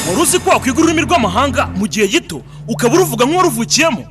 Waruzi ko wakwiga ururimi rw'amahanga mu gihe gito ukaba uruvuga nk'uwaruvukiyemo?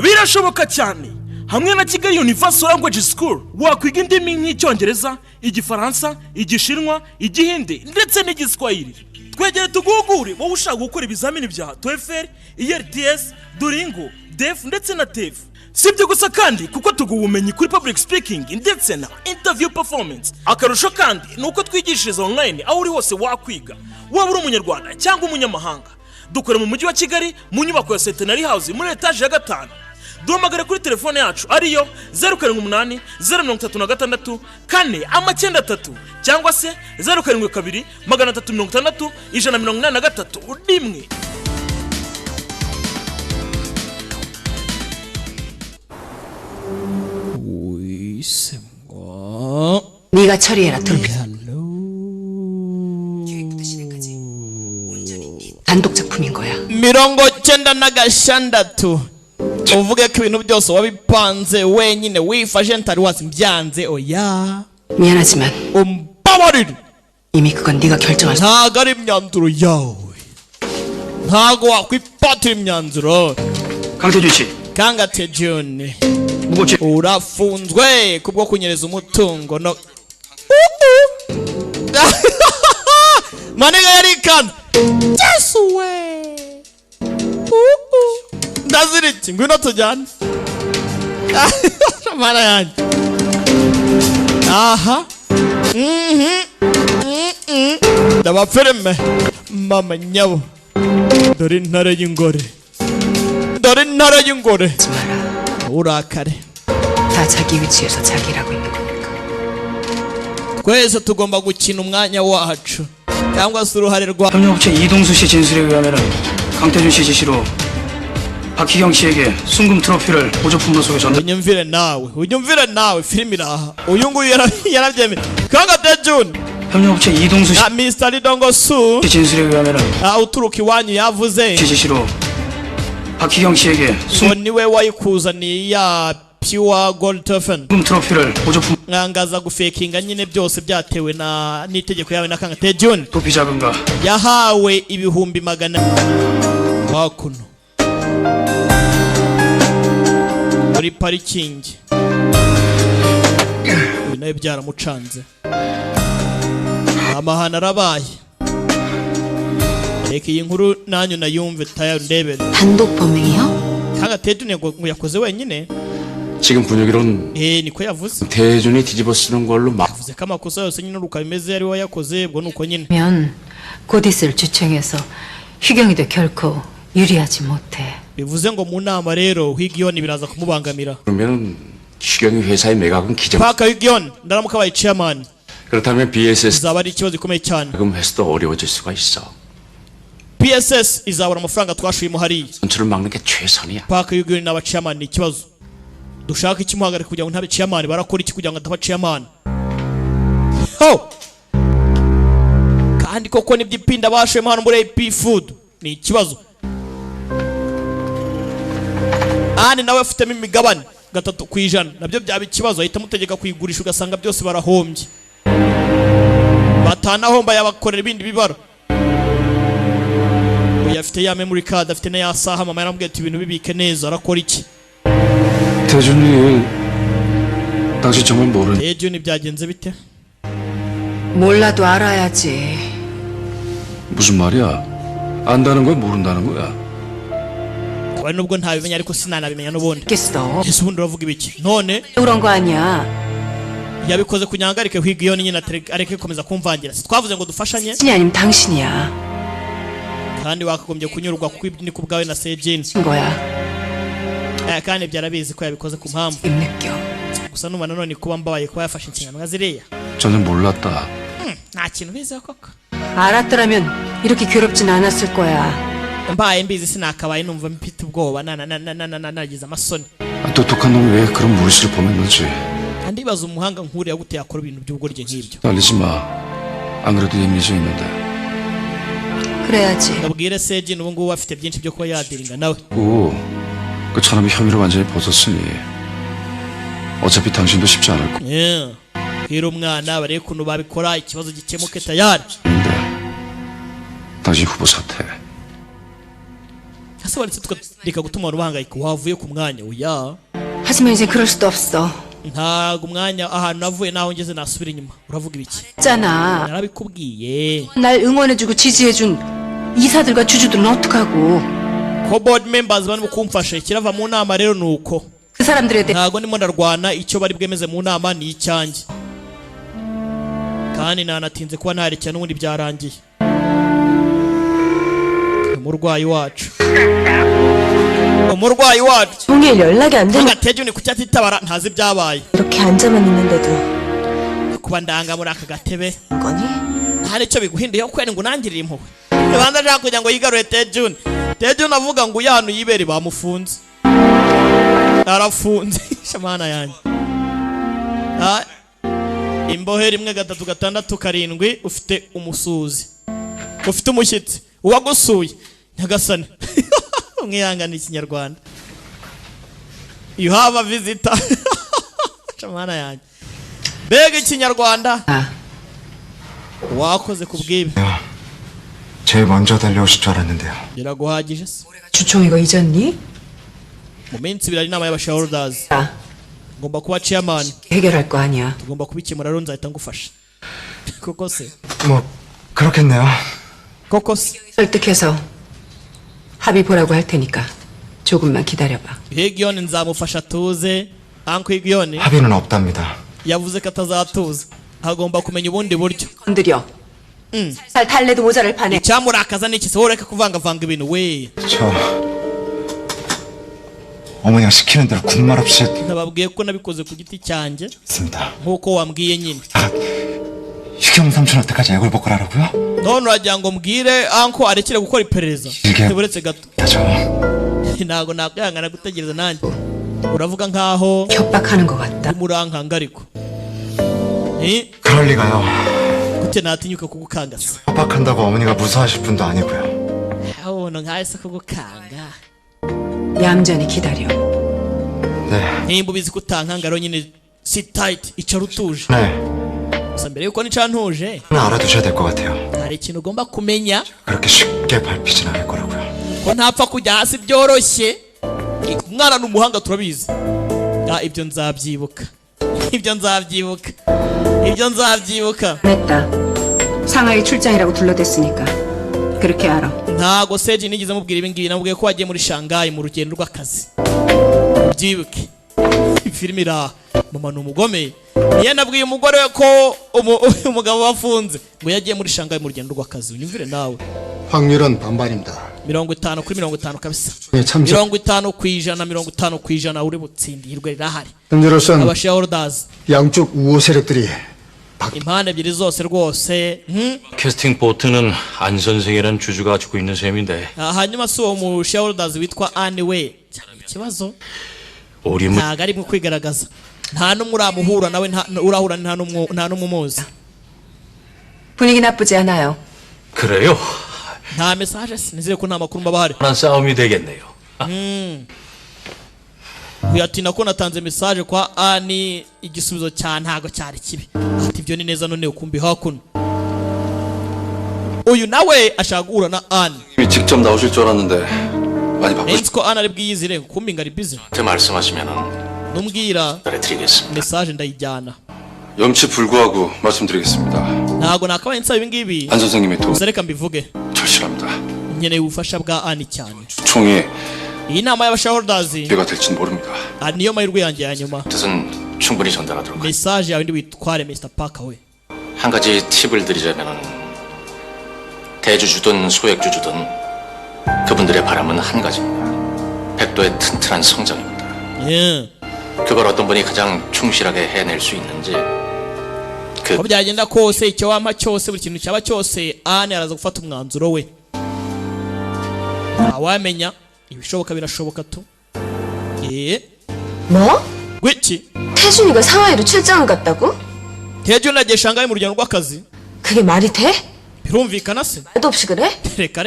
Birashoboka cyane. Hamwe na Kigali Universal Language School wakwiga indimi nk'icyongereza, igifaransa, igishinwa, igihinde ndetse n'igiswahili. Twegere tuguhugure wowe ushaka gukora ibizamini bya TOEFL, IELTS, Duolingo, DEF ndetse na TEF. Sibyo gusa kandi kuko tuguha ubumenyi kuri public speaking ndetse na interview performance. Akarusho kandi nuko twigishiriza online aho uri hose wakwiga, waba uri umunyarwanda cyangwa umunyamahanga. Dukora mu mujyi wa Kigali mu nyubako ya Centenary House muri etage ya 5. Duhamagara kuri telefone yacu ariyo 078 036 493 cyangwa se 072 360 183 rimwe. 네가 처리해라. 돌비. 단독 작품인 거야. 미rongo cyenda na gashandatu. uvuge ko ibintu byose wabipanze wenyine wifashe ntari wazimvyanze oya. 미안하지만 umbabarire. 이미 그건 네가 결정할 수. ntago ari imyanzuro yawe. ntago wakwifatira imyanzuro. 강태준 씨. 강태준. 무고죄. urafunzwe kubwo kunyereza umutungo no. manega yarikan. Yesu we. ndaziriki ngwino tujyane. mana yanjye. aha. ndabafirime mama nyabo. dore intare y'ingore. dore intare y'ingore. urakare. 다 자기 위치에서 자기라고 있는 거니까. twese tugomba gukina umwanya wacu cyangwa se uruhare rwa. 협력업체 이동수 씨 진술에 의하면 강태준 씨 지시로 박희경 씨에게 순금 트로피를 보조품으로 속여 전달. unyumvire nawe filimi iraha. uyu nguyu yarabyemeye. 강태준. 협력업체 이동수 씨 Mr. Lidongosu 진술에 의하면 uturuka iwanyu yavuze 지시로 박희경 씨에게 ngo niwe wayikuzaniye ya pure gold tofen. 순금 트로피를 보조품. ngangaza gufekinga nyine byose byatewe na n'itegeko yawe na 강태준. 도피 자금과 yahawe ibihumbi 100 hakuno muri parikingi. uyu nawe byaramucanze. amahana arabaye. reka iyi nkuru nanyu nayumve tayandebere. 단독 범행이요? 강태준이 ngo yakoze wenyine. 지금 분위기로는 niko yavuze. 대준이 뒤집어 쓰는 걸로 막. yavuze ko amakosa yose nyine uruka bimeze ari we yakoze. ubwo nuko nyine. 면 곧 있을 주청에서 희경이도 결코 유리하지 못해. bivuze ngo mu nama rero Higiyoni biraza kumubangamira. 그러면은 희경이 회사의 매각은 기정. paka Higiyoni ndaramuka baye chairman. 그렇다면 BSS izaba ari ikibazo gikomeye cyane. 지금 회사도 어려워질 수가 있어. PSS izabura amafaranga twashuyemo hari. 선출을 막는 게 최선이야. paka Higiyoni n'aba chairman ni ikibazo. dushaka ikimuhagarika kugira ngo ntabe chairman. barakora iki kugira ngo ataba chairman? kandi koko nibyipinda bashuyemo hano muri AP Food ni ikibazo. ani nawe afitemo imigabane 3% nabyo byaba ikibazo. ahita mutegeka kuyigurisha ugasanga byose barahombye. batanahomba yabakorera ibindi bibaro. uyu afite ya memory card, afite na ya saha. mama yarambwiye ati ibintu bibike neza. arakora iki? 대준이 당신 정말 모르는. 대준이 byagenze bite? 몰라도 알아야지. 무슨 말이야? 안다는 거야 모른다는 거야? we nubwo ntabimenya ariko sinanabimenya n'ubundi. 겠어. ese ubundi uravuga ibiki none? 그런 거 아니야. yabikoze kunyangarike Higiyoni nyine areke komeza kumvangira. twavuze ngo dufashanye. 신이 아니면 당신이야. kandi wakagombye kunyurwa kuko ibyo ni ku bwawe na Sejin. 거야. kandi byarabizi ko yabikoze ku mpamvu. 느껴. gusa numva nanone kuba mbabaye kuba yafashe inshingano nka ziriya. 저는 몰랐다. nta kintu biziho koko. 알았더라면 이렇게 괴롭진 않았을 거야. mbaye mbizi sinakabaye numva mfite ubwoba nagize amasoni. 똑똑한 놈이 왜 그런 무리수를 범했는지. ndibaza umuhanga nkuriya gute yakora ibintu by'ubugoryi nk'ibyo. 날리지 마. 안 그래도 예민해져 있는데. 그래야지. ndabwire Sejin ubu ngubu afite byinshi byo kuba yadiringa nawe. 그 저놈이 혐의를 완전히 벗었으니 어차피 당신도 쉽지 않을 거. 예. bwira umwana barebe ukuntu babikora ikibazo gikemuke tayari. 근데 당신 후보 사퇴. ese waretse tukareka gutuma abantu bahangayika wavuye ku mwanya oya. 하지만 이제 그럴 수도 없어. ntago umwanya ahantu navuye naho ngeze nasubira inyuma uravuga ibiki? 있잖아. narabikubwiye 날 응원해주고 지지해준 이사들과 주주들은 어떡하고. ko board members barimo kumfasha kirava mu nama rero nuko 그 사람들에 대해 ntago ndimo ndarwana icyo bari bwemeze mu nama ni icyanjye kandi nanatinze kuba narekera n'ubundi byarangiye. umurwayi wacu 종일 연락이 안 되는 agateje ni kuki atitabara ntazi ibyabaye 이렇게 앉아만 있는데도 kuba ndanga muri aka gatebe 거니? hari icyo biguhinduyeho kwene ngo nangirire impuhwe rwanda ashaka kugira ngo yigarure Tejuni avuga ngo yanu yibere bamufunze arafunze shamana yanjye imbohe 1 3 6 7 ufite umusuzi ufite umushyitsi uwagusuye nyagasani umwihangane ikinyarwanda you have a visitor shamana yanjye bega ikinyarwanda wakoze kubwibi 제일 먼저 달려오실 줄 알았는데요. biraguhagije se 주총 이거 잊었니? mu minsi ibiri inama y'abashaholders 아, ngomba kuba chairman 해결할 거 아니야. tugomba kubikemura rero nzahita ngufasha koko se 뭐 그렇겠네요. koko se 설득해서 합의 보라고 할 테니까 조금만 기다려봐. Higiyoni nzamufasha tuze Uncle Higiyoni 합의는 없답니다. yavuze ko atazatuza agomba kumenya ubundi buryo 건드려. 살 달래도 모자를 파네. icyamurakaza ni iki se wowe reka kuvangavanga ibintu we 저 어머니가 시키는 대로 군말 없이 nababwiye ko nabikoze ku giti cyanjye 했습니다. nkuko wambwiye nyine 희경 삼촌한테까지 애걸 먹으라고요? none uragira ngo mbwire Uncle arekere gukora iperereza 이게- buretse gato 저 ntabwo nakwihangana gutegereza nanjye uravuga nkaho 협박하는 것 같다. umurankanga ariko 그럴 리가요. gute natinyuka kugukangasa 협박한다고 어머니가 무서워하실 분도 아니고요. umuntu nkahise kugukanga 얌전히 기다려. 네, nimba ubizi ko utankanga rero nyine sit tight icara utuje 네, gusa mbere yuko nica ntuje 하나 알아두셔야 될 것 같아요. hari ikintu ugomba kumenya 그렇게 쉽게 밟히진 않을 거라고요. ko ntapfa kujya hasi byoroshye umwana ni umuhanga turabizi ibyo nzabyibuka ibyo nzabyibuka 냈다. 상하이 출장이라고 둘러댔으니까 그렇게 알아. ntago seji nigeze mubwira ibi ngibi namubwiye ko wagiye muri Shanghai mu rugendo rw'akazi byibuke filime iraha mama ni umugome niyo nabwiye umugore we ko umugabo wafunze ngo yagiye muri Shanghai mu rugendo rw'akazi unyumvire nawe 확률은 반반입니다. 50 kuri 50 kabisa 네, 참석 50% uri butsindirwe rirahari 현재로선 abashaholders 양쪽 우호 세력들이 impande ebyiri zose rwose 캐스팅 보트는 안 선생이라는 주주가 가지고 있는 셈인데 hanyuma si uwo mu shareholders witwa Anne we ikibazo 우리 ntago ari mu kwigaragaza nta n'umwe uramuhura nawe urahura nta n'umwe umuzi 분위기 나쁘지 않아요. 그래요? nta message sinizere ko nta makuru mba bahari 난 싸움이 되겠네요. uyatina ko natanze message kwa Anne igisubizo cya ntago cyari kibi ati ibyo ni neza none ukumbi hakuno uyu nawe ashaka guhura na Anne 이미 직접 나오실 줄 알았는데 많이 바쁘시. nzi ko Anne ari bwiyizire kumbi ngari busy 제 말씀하시면은 numbwira 드리겠습니다. message ndayijyana 염치 불구하고 말씀드리겠습니다. ntago nakabaye nsaba ibi ngibi 안 선생님의 도움 gusa reka mbivuge 절실합니다. nkeneye ubufasha bwa Anne cyane 총이 iyi nama y'abashaholders 기회가 될지는 모릅니다. niyo mahirwe yanjye ya nyuma 뜻은 충분히 전달하도록 하겠습니다. message yawe ndi witware Mr. Parker we 한 가지 팁을 드리자면은 대주주든 소액주주든 그분들의 바람은 한 가지입니다. 백도의 튼튼한 성장입니다. yeah. 그걸 어떤 분이 가장 충실하게 해낼 수 있는지 uko byagenda kose icyo wampa cyose buri kintu cyaba cyose Anne araza gufata umwanzuro we ntawamenya ibishoboka birashoboka tu 뭐? gwiki 태준이가 상하이로 출장을 갔다고? Tejuni agiye Shanghai mu rugendo rw'akazi 그게 말이 돼? birumvikana se 말도 없이 그래? reka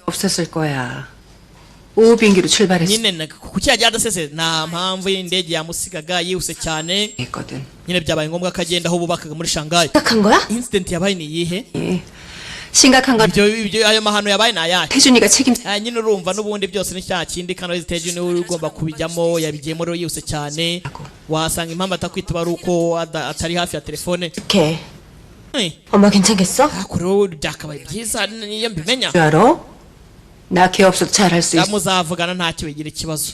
없었을 거야. 오후 비행기로 출발했어. nyine kuki yagiye adasese nta mpamvu y'indege yamusigaga yihuse cyane 했거든. nyine byabaye ngombwa ko agenda aho bubakaga muri Shanghai. 생각한 거야? incident yabaye ni iyihe? 심각한 건 ibyo ayo mahano yabaye ni ayahe? 태준이가 책임. nyine urumva n'ubundi byose ni cya kindi kandi Teju niwe ugomba kubijyamo yabigiyemo rero yihuse cyane wasanga impamvu atakwitaba ari uko atari hafi ya telefone. 걔 엄마 괜찮겠어? kuri byakabaye byiza niyo mbimenya 알아? 나 걔 없어도 잘할 수 있어. muzavugana ntacyo bigira ikibazo.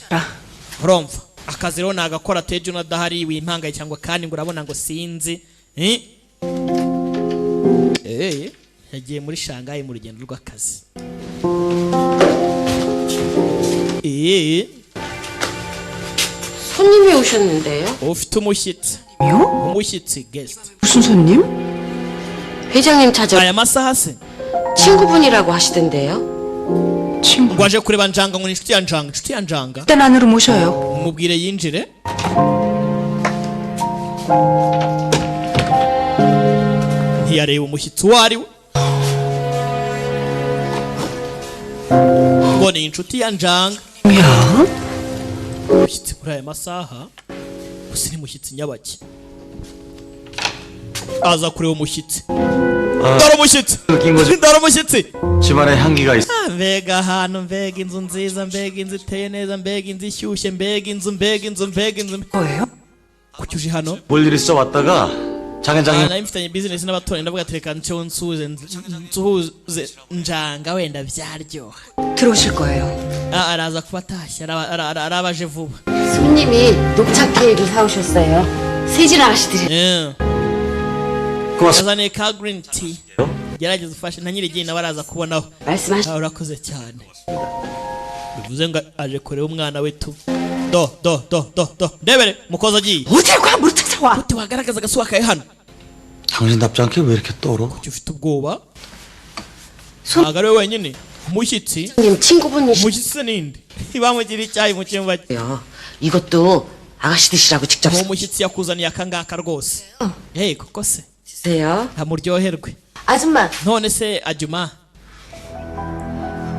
urumva akazi rero nagakora Teju nadahari wimpangaye cyangwa kandi ngo urabona ngo sinzi yagiye muri Shanghai mu rugendo rw'akazi. 손님이 오셨는데요. ufite umushyitsi. umushyitsi guest. 무슨 손님? 회장님 찾아 aya masaha se 친구분이라고 하시던데요. 친구. ngo aje kureba njanga ngo ni inshuti ya njanga. inshuti ya njanga 일단 안으로 모셔요. mubwire yinjire. ntiyareba umushyitsi uwo ari we ngo ni inshuti ya njanga. 야? umushyitsi muri aya masaha gusa ni mushyitsi nyabaki aza kureba umushyitsi. dore umushyitsi dore umushyitsi. 집안에 향기가 있어. mbega ahantu mbega inzu nziza mbega inzu iteye neza mbega inzu ishyushye mbega inzu 뭐예요? kuki uje hano? 볼일 있어 왔다가 장회장님 nari mfitanye bizinesi n'abaturanyi ndavuga ati reka nceho nsuhuze njanga wenda byaryoha. 들어오실 거예요. araza kuba atashye arabaje vuba. 손님이 녹차 케이크 사오셨어요. 세진 아가씨들이. yazaniye ka green tea. gerageza ufashe na nyirigiye nawe araza kubonaho. 말씀하시. urakoze cyane. bivuze ngo aje kureba umwana we tu. do ndebere mukozi agiye. 어딜 가? 물 찾아와. ute wagaragaza agasuka kawe hano. 당신답지 않게 왜 이렇게 떨어? kuki ufite ubwoba? ntabwo ari we wenyine. umushyitsi 님 친구분이시요. umushyitsi ninde? bamugiriye icyayi mu cyumba cye. 이것도 아가씨 드시라고 직접 uwo mushyitsi yakuzaniye akangaka rwose. koko se 주세요. ntamuryoherwe. 아줌마. none se ajuma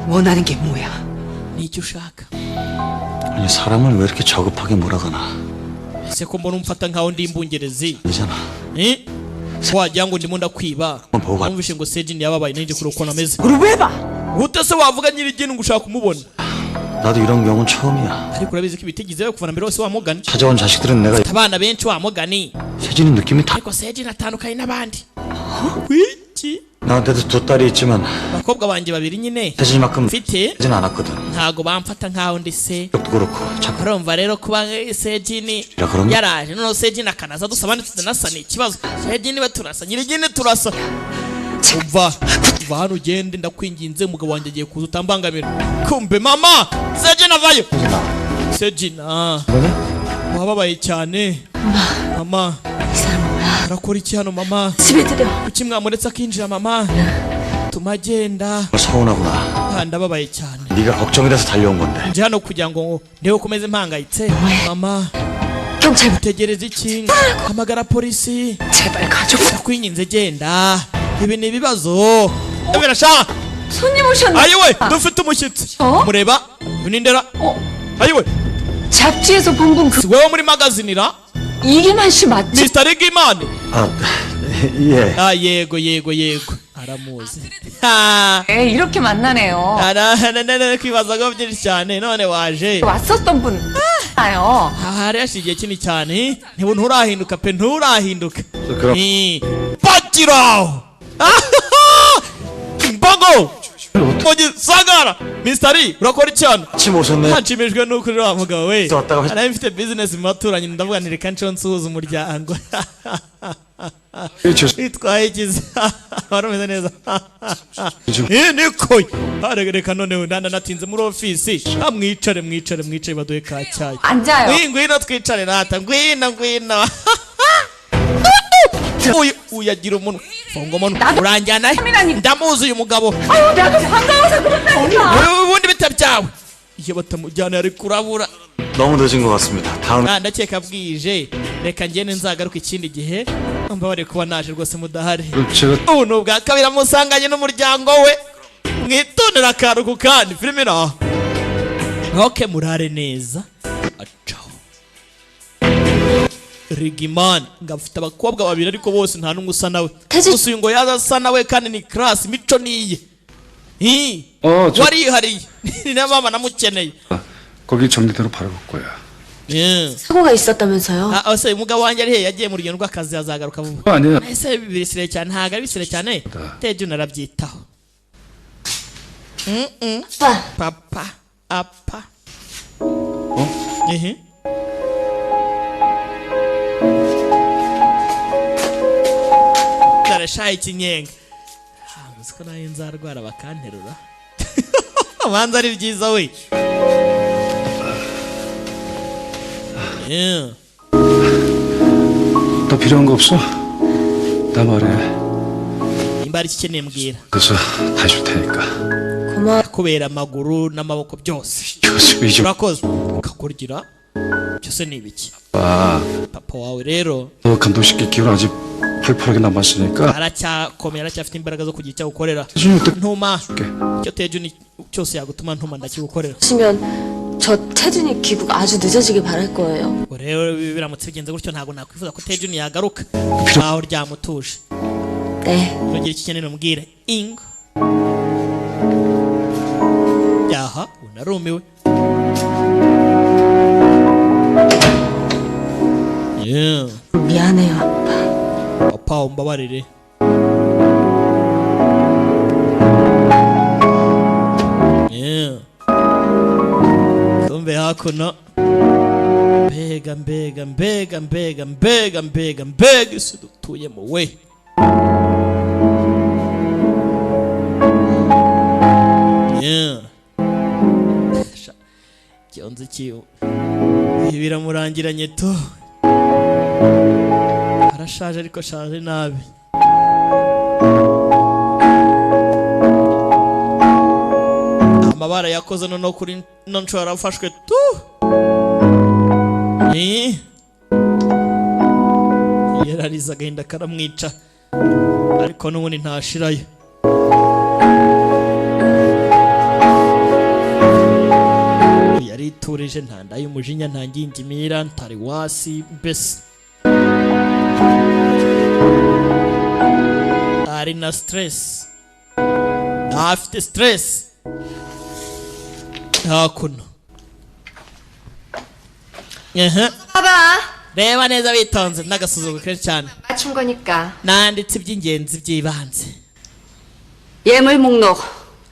원하는 게 뭐야? nicyo ushaka? 아니 사람을 왜 이렇게 저급하게 몰아가나? ese ko mbona umfata nkaho ndi imbungerezi. 아니잖아. wagira ngo ndimo ndakwiba. Mboga. numvise ngo Sejin yababaye nanjye kuri uko nameze. 우리 왜 봐? gute se wavuga nyirigini ngo ushaka kumubona? 나도 이런 경우는 처음이야. ariko urabizi ko ibitigizeyo kuva na mbere hose wamugani. 찾아온 자식들은 내가 abana benshi wamugani. 세진이 느낌이 다 ariko Sejin atandukanye n'abandi. wiki 나한테도 두 딸이 있지만 abakobwa banjye babiri nyine 세진이만큼 mfite 세진 않았거든. ntago bamfata nkaho ndi se. 도 그렇고 자꾸 urumva rero kuba Sejin 야, 그럼- yaraje noneho Sejin akanaza dusaba tutanasa ni ikibazo. Sejin we turasa nyirigini turasa. umva hano ugende ndakwinginze umugabo wanjye agiye kuza utambangamira. kumbe mama Sejin avayo. Sejin wababaye cyane mama. urakora iki hano mama? 집에 들여. kuki mwamuretse akinjira mama? tumagenda. 서운하구나. ndababaye cyane. 네가 걱정이 돼서 달려온 건데. nje hano kugira ngo ndebe ukomeze mpangayitse. mama 경찰. utegereza iki? hamagara polisi. 제발 가족. ndakwinginze genda. ibi ni ibibazo. birasha. 손님 오셨네. ayiwe dufite umushyitsi. mureba unindera. ayiwe 잡지에서 본 분 그. si wowe muri magazinira? 이기만 씨 맞지? Mr. Rigimani. 아, 예. yego aramuzi. 에 이렇게 만나네요. kwibazaga byinshi cyane none waje. 왔었던 분. 아요. hari hashize igihe kinini cyane nturahinduka pe nturahinduka. 그럼 빠지라오. imbago Oye, sagara Mr. Lee urakora iki hano? 아침 오셨네. nshimishwe nuko uri wa mugabo we. 왔다가 nari mfite business mu baturanyi ndavuga nti reka nco nsuhuza umuryango. itwaye ikizi. wari umeze neza. niko reka noneho natinze muri ofisi. mwicare baduhe ka cyayi. 앉아요. ngwino twicare rata ngwino. uyu agira umunwa. funga umunwa. uranjyana he? ndamuzi uyu mugabo. 아유 나도 반가워서 그런다 언니. ubundi bita byawe. iyo batamujyana yari kurabura. 너무 늦은 것 같습니다. 다음 ndakeka bwije. reka ngende nzagaruka ikindi gihe. mbabare kuba naje rwose mudahari. 제가 ubu ni ubwa kabiri amusanganye n'umuryango we. mwitondera akaruhuko kandi filime iraha. ntoke murare neza acaho Rigimani ngafite abakobwa babiri ariko bose nta numwe usa nawe gusa uyu ngo yaza nawe kandi ni class mico niye warihariye ni na mama namukeneye 거기 정리대로 바라볼 거야. 사고가 있었다면서요? ose umugabo wanjye ari he yagiye mu rugendo rw'akazi azagaruka vuba 아니야. ese birisire cyane ntago ari bisire cyane teje narabyitaho papa apa Tarashaye ikinyenga ko nayo nzarwara bakanterura abanza ari byiza we 더 필요한 거 없어? 나 말해. 이mbari kikeneye mbwira 그래서 다 줄 테니까. 고마워. kubera amaguru n'amaboko byose 교수 좀. urakoze kakurgira byose ni ibiki papa wawe rero 너 감독시킬 기운 아직 펄펄하게 남았으니까. aracyakomeye aracyafite imbaraga zo kugira icyo gukorera ntuma icyo teju cyose yagutuma ntuma ndakigukorera 하시면 저 태준이 귀국 아주 늦어지길 바랄 거예요. rero biramutse bigenze gutyo ntabwo nakwifuza ko teju yagaruka aho ryamutuje 네. kugira ikikeneye mbwire ingo yaha unarumiwe 미안해요, 아빠. papa umbabarire tumbe hakuno mbega isi dutuyemo we cyonze kiyo biramurangiranye to arashaje ariko shaje nabi amabara yakoze no kuri nshobora afashwe tu yarariza agahinda karamwica ariko n'ubundi ntashirayo yariturije ntanda y'umujinya ntangingimira ntari wasi mbese ari na stress afite stress hakuno 봐봐. reba neza bitonze n'agasuzuguro kenshi cyane 맞춘 거니까. nanditse iby'ingenzi by'ibanze 예물 목록.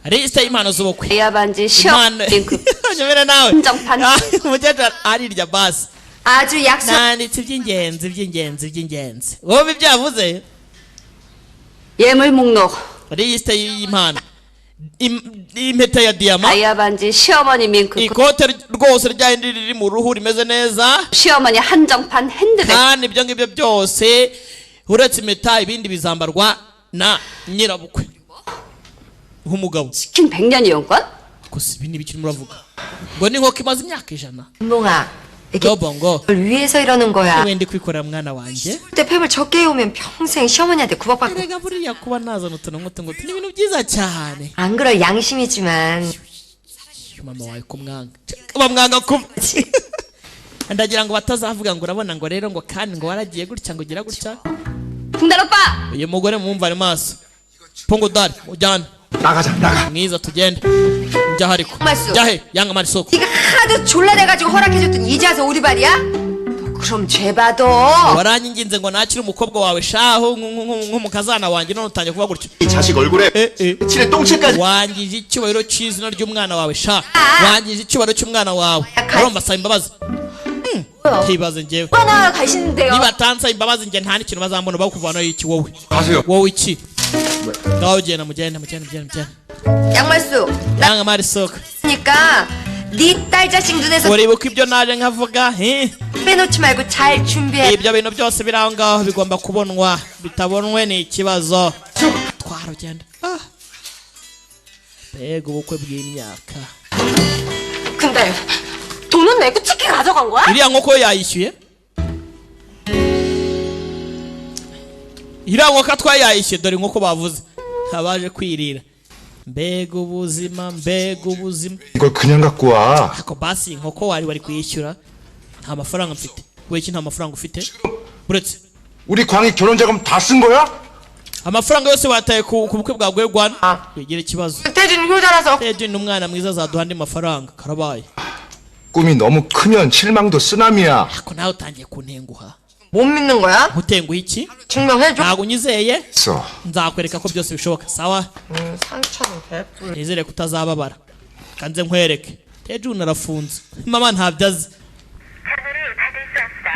lisite y'impano z'ubukwe 대야 반지 시험 링크. nyumira nawe 한정판. umukecuru arirya basi 아주 약속. nanditse iby'ingenzi wowe ibyavuze 예물 목록. lisite y'impano impeta ya diyama 다이아 반지 시어머니 밍크. ikote rwose ryahindi riri mu ruhu rimeze neza 시어머니 한정판 핸드백. kandi ibyo ngibyo byose uretse impeta ibindi bizambarwa na nyirabukwe nk'umugabo 치킨 100년 이용권? gusa ibi ni ibiki muravuga ngo ni nk'uko imaze imyaka 100 은봉아, 이게 bongo 널 위해서 이러는 거야. 왜 ndi kwikorera mwana wanjye 그때 폐물 적게 해오면 평생 시어머니한테 구박받고. 내가 buriya kuba nazana utuntu nk'utu ni ibintu byiza cyane 안 그럴 양심이지만. mama wawe kumwanga bamwanga kuba ndagira ngo batazavuga ngo urabona ngo rero ngo kandi ngo waragiye gutya ngo ugira gutya 풍달 오빠. uyu mugore mumvane maso pungu dari ujyane 나가자 나가. mwiza tugende njya hariko 말씀. njya he yanga mari soko 네가 하도 졸라대가지고 허락해줬던 이제 와서 오리발이야? 너 그럼 죄봐도. waranyinginze ngo nakire umukobwa wawe shaho nk'umukazana wanjye none utangiye kuba gutyo 이 자식 얼굴에 칠에 똥칠까지. wangije icyubahiro cy'izina ry'umwana wawe sha wangije icyubahiro cy'umwana wawe urumva saba imbabazi ntibaze njyewe 하나 가시는데요. niba atansa imbabazi njye nta n'ikintu bazambona bakuvanaho iki wowe 가세요. wowe iki ngaho ugenda mugende 양말수. yanga mari soko 그러니까 네 딸 자식 눈에서 uribuka ibyo naje nkavuga 빼놓지 말고 잘 준비해. ibyo bintu byose biri aho ngaho bigomba kubonwa bitabonwe ni ikibazo twarugenda mbega ubukwe bw'imyaka 근데 돈은 내고 치킨 가져간 거야? iriya nkoko yayishyuye iriya nkoko atwaye yayishyuye dore inkoko bavuze abaje kwirira mbega ubuzima mbega ubuzima. 이걸 그냥 갖고 와. ako basi inkoko wari kwishyura nta mafaranga mfite. weki nta mafaranga ufite buretse 우리 광희 결혼 자금 다 쓴 거야? amafaranga yose wataye ku bukwe bwa Gwegwana. bigira ikibazo. 태준 효자라서 태준 umwana mwiza azaduha andi mafaranga karabaye. 꿈이 너무 크면 실망도 쓰나미야. ako nawe utangiye kuntenguha. 못 믿는 거야? gutenguha iki? 증명해줘. ntabwo unyizeye. 있어. nzakwereka ko byose bishoboka sawa. 상처는 베풀. nizere kutazababara kanze nkwereke. Tejun arafunze mama ntabyo azi.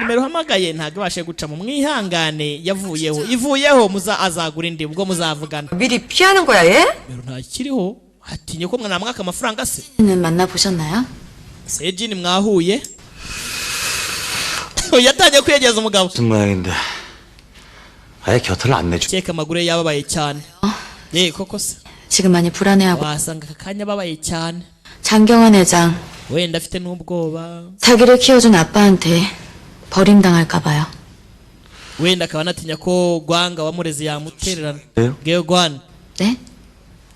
nimero hamagaye ntabwo ibashe guca mu mwihangane ivuyeho azagura indi ubwo muzavugana. 미리 피하는 거야 얘? nimero ntakiriho atinye ko mwana mwaka amafaranga se. 만나보셨나요? 세진이 mwahuye. yatangiye kwegeza umugabo. 무슨 모양인데 아예 곁을 안 내줘. cyeka amaguru ye yababaye cyane. koko se 지금 많이 불안해하고 wasanga akanya ababaye cyane. 장경환 회장 wenda afite n'ubwoba. 자기를 키워준 아빠한테 버림당할까 봐요. wenda akaba anatinya ko Gwanga wamureze yamutererana. Gwegwana. 네?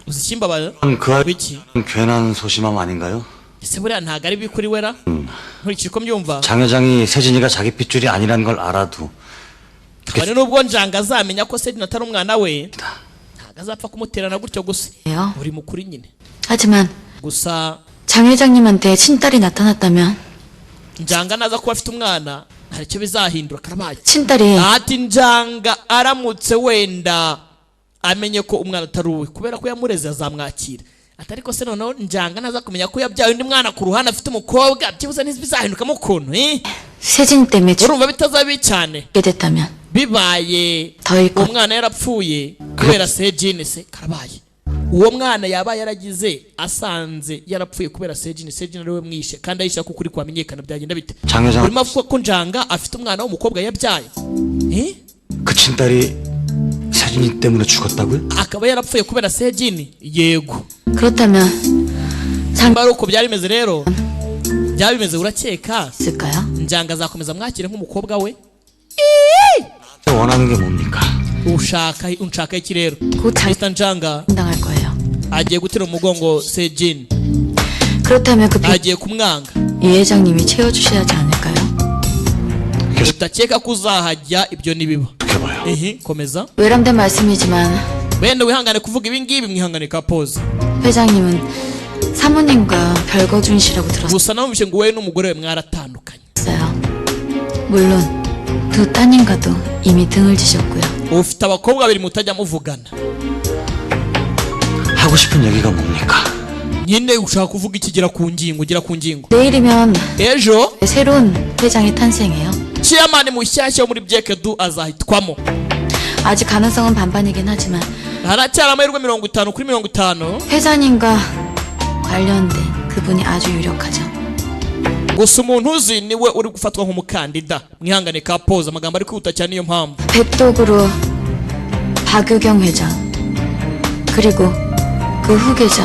uzi ikimbabaza? 그 wiki 괜한 소심함 아닌가요? ese buriya ntabwo ari bikuri wera. nkurikije uko mbyumva 장 회장이 세진이가 자기 핏줄이 아니라는 걸 알아도 kabone n'ubwo njanga azamenya ko Sedina atari umwana we ntabwo azapfa kumuterana gutyo gusa. uri mukuri nyine. 하지만 gusa 장 회장님한테 친딸이 나타났다면 njanga naza kuba afite umwana hari icyo bizahindura karabaye. 친딸이 ati njanga aramutse wenda amenye ko umwana atari uwe kubera ko yamureze azamwakira. atari ko se noneho njanga naza kumenya ko yabyaye undi mwana ku ruhande afite umukobwa byibuze ntibizahindukamo ukuntu 세진 때문에 urumva bitazabi cyane 됐다면 bibaye 더 umwana yarapfuye kubera Sejini se karabaye. uwo mwana yaba yaragize asanze yarapfuye kubera Sejini ari we mwishe kandi ayisha ko kuri kwamenyekana byagenda bite. 장 회장 urimo avuga ko njanga afite umwana w'umukobwa yabyaye 그 친딸이 세진이 때문에 죽었다고요? akaba yarapfuye kubera Sejini. yego 그렇다면 상바로 uko byari bimeze rero byaba bimeze urakeka 있을까요? njanga azakomeza mwakire nk'umukobwa we? 원하는 게 뭡니까? unshaka iki rero? 곧 Mr. njanga 당할 거예요. agiye gutera umugongo Sejini. 그렇다면 그 agiye kumwanga. 이 회장님이 채워주셔야 하지 않을까요? utakeka ko uzahajya ibyo nibiba. komeza. 외람된 말씀이지만 wenda wihangane kuvuga ibi ngibi mwihangane ka pose. 회장님은 사모님과 별거준 씨라고 들었어요. gusa namubishe ngo wowe n'umugore we mwaratandukanye. 물론 두 따님과도 이미 등을 지셨고요. ufite abakobwa babiri mutajya muvugana. 하고 싶은 얘기가 뭡니까? nyine ushaka kuvuga ikigera ku ngingo ugera ku ngingo. 내일이면 ejo 새로운 회장이 탄생해요. chairman mushyashya wo muri Byekedu azahitwamo. 아직 가능성은 반반이긴 하지만 haracyari amahirwe 50/50. 회장님과 관련된 그분이 아주 유력하죠. gusa umuntu uzi niwe uri gufatwa nk'umukandida. mwihangane ka pose amagambo ari kwihuta cyane niyo mpamvu. 백독으로 박유경 회장 그리고 그 후계자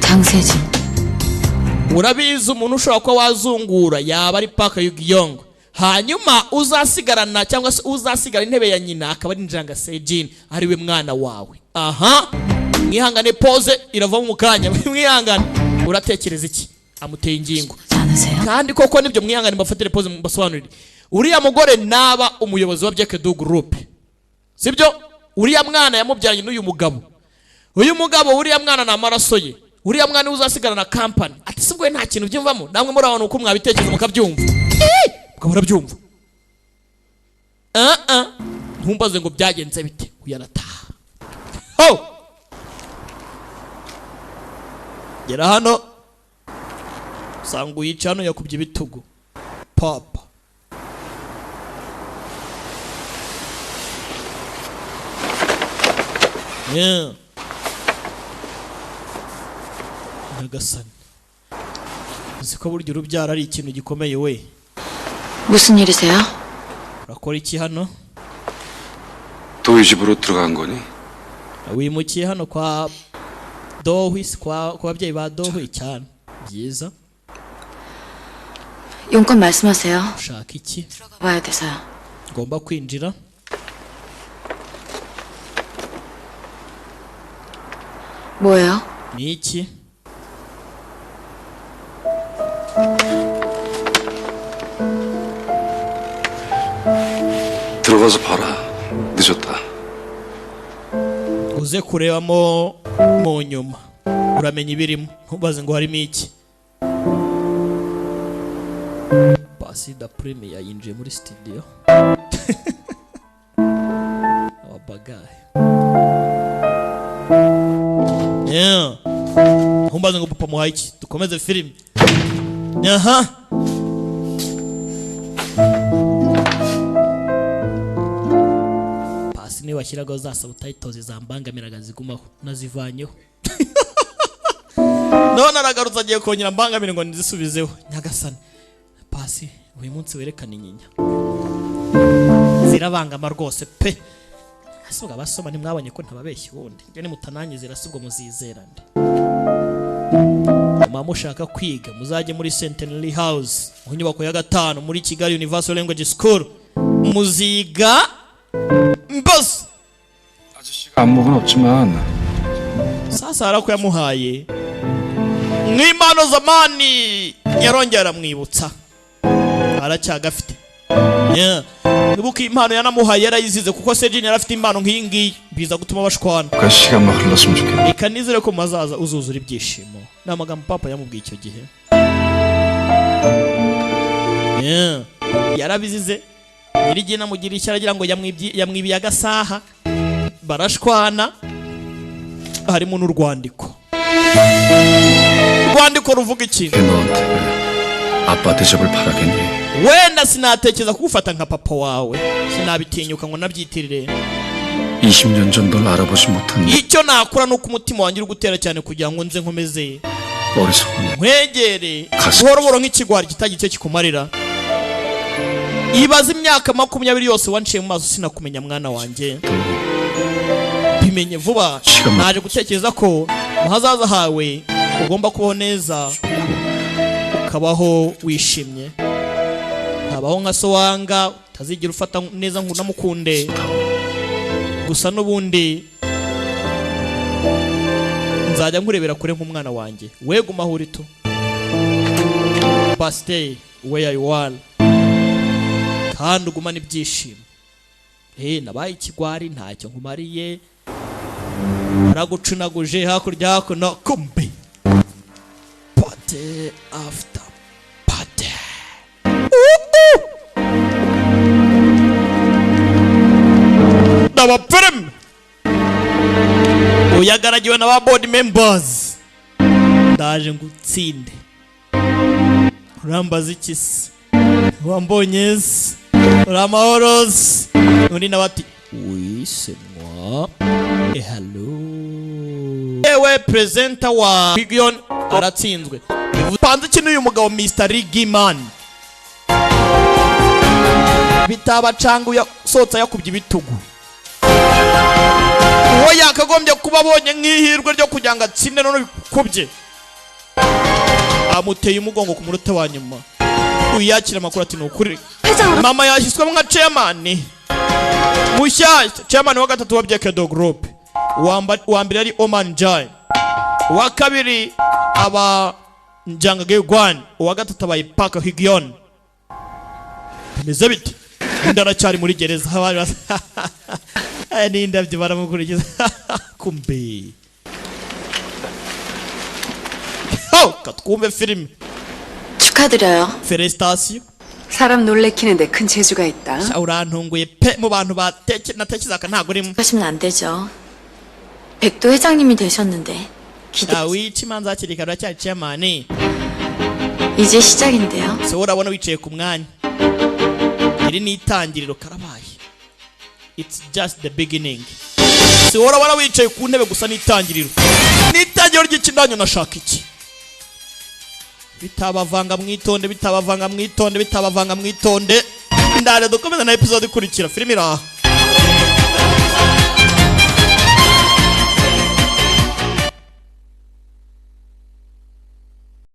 장세진. urabizi umuntu ushobora kuba wazungura yaba ari Park Yu-gyong hanyuma uzasigarana cyangwa se uzasigara intebe ya nyina akaba ari njanga Sejini ari we mwana wawe. mwihangane pose iravamo mu kanya. mwihangane uratekereza iki? amuteye ingingo kandi koko nibyo. mwihangane mbafatire pose mbasobanurire. uriya mugore naba umuyobozi wa Byekedu Group sibyo? uriya mwana yamubyaranye n'uyu mugabo. uyu mugabo uriya mwana ni amaraso ye. uriya mwana uzasigarana company. ati sibwo nta kintu byumvamo namwe muri abantu uko mwabitekereza mukabyumva. mukabura byumva. ntumbaze ngo byagenze bite. uyarataha. gera hano usanga uyica hano yakubye ibitugu papa. nyagasani uzi ko burya urubyaro ari ikintu gikomeye we. 무슨 일이세요? urakora iki hano? 또 이 집으로 들어간 거니? wimukiye hano kwa Dohwi kwa babyeyi ba Dohwi cyane. byiza. 용건 말씀하세요. ushaka iki? 들어가봐야 돼서요. ngomba kwinjira. 뭐예요? ni iki? 들어가서 봐라. 늦었다. uze kurebamo mu nyuma uramenya ibirimo ntubaze ngo harimo iki. Pasi da Prime yayinjiye muri studio ababagaye ntumbaze ngo papa muhaye iki dukomeze filime. Aha Pasi niba bashyiragaho za subtitles zambangamiraga zigumaho nazivanyeho none aragarutse agiye kongera mbangamira ngo nizisubizeho. Nyagasani Pasi uyu munsi werekana inyinya zirabangama rwose pe. Asubwa basoma ntimwabonye ko ntababeshya ubundi njye nimutananye zirasubwa muzizera nde. Mama mushaka kwiga muzajye muri Centenary House mu nyubako ya 5 muri Kigali Universal Language School muziga mbos. 아저씨가 안목은 없지만 Sasa arako yamuhaye nk'impano zamani yarongera aramwibutsa aracyagafite. Nibuka impano yanamuhaye yarayizize kuko Sejin yarafite impano nk'iyi ngiyi biza gutuma bashwana. 시간만 흘렀으면 좋겠네. Reka nizere ko mazaza uzuzura ibyishimo. Ni amagambo papa yamubwiye icyo gihe. Yarabizize nyirigiye namugira icyo aragira ngo yamwibiye agasaha barashwana harimo n'urwandiko. Urwandiko ruvuga iki? 아빠 대접을 바라겠니? wenda sinatekereza kugufata nka papa wawe sinabitinyuka ngo nabyitirire 20년 전 널 알아보지 못한 icyo nakora nuko umutima wanjye uri gutera cyane kugira ngo nze nkomeze nkwegere buhoro nk'ikigwari kitagiye kikumarira. Ibaza imyaka 20 yose wanciye mu maso sinakumenya mwana wanjye. Bimenye vuba naje gutekereza ko muhazaza hawe ugomba kubaho neza ukabaho wishimye. Habaho nka so wanga utazigira ufata neza ngo namukunde gusa n'ubundi nzajya nkurebera kure nk'umwana wanjye weguma aho uri to. But stay where you are kandi ugumane ibyishimo. Nabaye ikigwari ntacyo nkumariye aragucunaguje hakurya hakuno kumbe party after party. Daba film uyagaragiwe na ba board members ndaje ngutsinde urambaza ikisi wambonyes uramahoros undi nabati wisemwa hello ewe presenter wa Region aratsinzwe panze kino uyu mugabo Mr. Rigiman bitaba cangu ya sotsa yakubye ibitugu. Uwo yakagombye kuba abonye nk'ihirwe ryo kugira ngo atsinde none bikubye amuteye umugongo ku munota wa nyuma. Uyakira amakuru ati nukuri mama yashyizwe nka chairman mushyashya, chairman wa gatatu wa Byekedo Group, wa mbere ari Oman Jai, wa kabiri aba Njanga Gegwan, wa gatatu aba Ipaka Higion. Bimeze bite ndaracyari muri gereza habari ni ndabye baramukurikiza kumbe katkumve film. 축하드려요. Felicitation. 사람 놀래키는데 큰 재주가 있다. 우란tunguye pe mu bantu natekerezaka ntago urimo. 하시면 안 되죠. 백도 회장님이 되셨는데 기대. wichimanza hakiri kare cyari chairman. 이제 시작인데요. Se urabona wicaye ku mwanya. Iri ni itangiriro karabaye. It's just the beginning. Se urabona wicaye ku ntebe gusa ni itangiriro. Ni itangiriro ry'ikindanyo nashaka iki. Bitabavanga mwitonde, bitabavanga mwitonde, bitabavanga mwitonde. Ndare dukomeza na episode ikurikira filimi iraha.